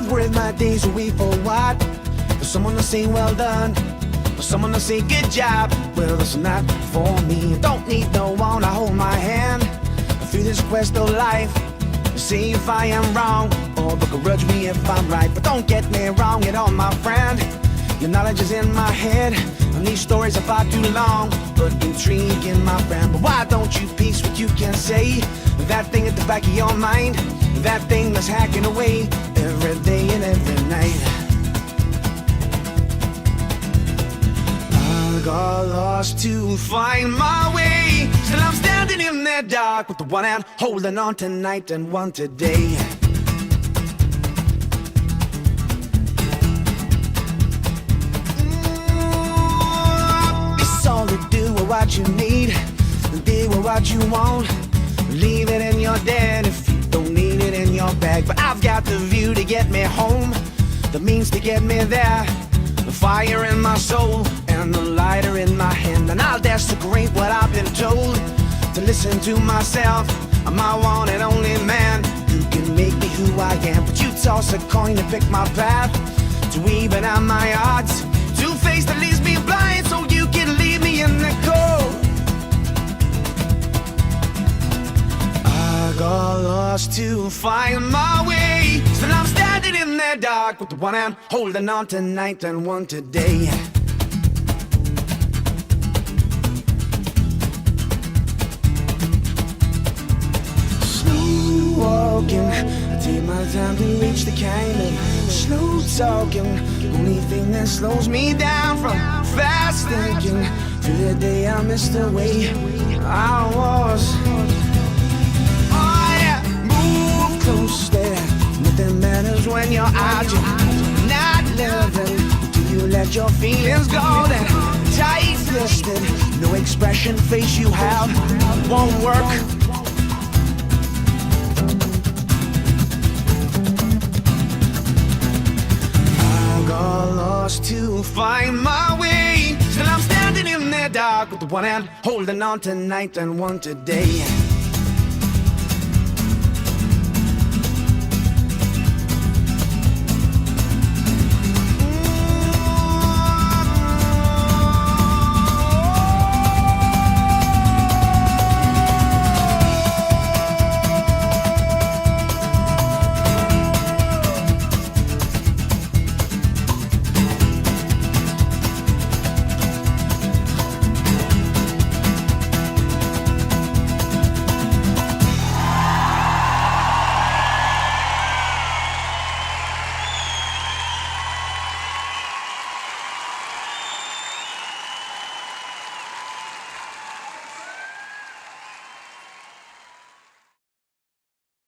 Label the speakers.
Speaker 1: worried my days away for what? For someone to say well done, for someone to say good job. Well, that's not for me. Don't need no one to hold my hand through this quest of life. See if I am wrong, or begrudge me if I'm right. But don't get me wrong at all, my friend. Your knowledge is in my head, and these stories are far too long, but intriguing, my friend. But why don't you piece what you can say? That thing at the back of your mind, that thing that's hacking away every day and every night. I got lost to find my way. Still I'm standing in the dark with the one hand holding on tonight and one today. Be solid, do what you need, be what you want. Leave it in your den if you don't need it in your bag. But I've got the view to get me home, the means to get me there, the fire in my soul and the lighter in my hand. And I'll desecrate what I've been told, to listen to myself. I'm my one and only man who can make me who I am. But you toss a coin to pick my path, to even out my odds, to face that leaves me blind so you can leave me in the cold. I got lost to find my way. Still I'm standing in the dark with the one hand holding on tonight and one today. Slow walking, I take my time to reach the kind of slow talking. Only thing that slows me down from fast thinking. Through the day I missed the way I was. Close there, nothing matters when you're out, you're not living. Do you let your feelings go then? Tight-fisted, no expression face you have won't work. I got lost to find my way. Still I'm standing in the dark with the one hand holding on tonight and one today.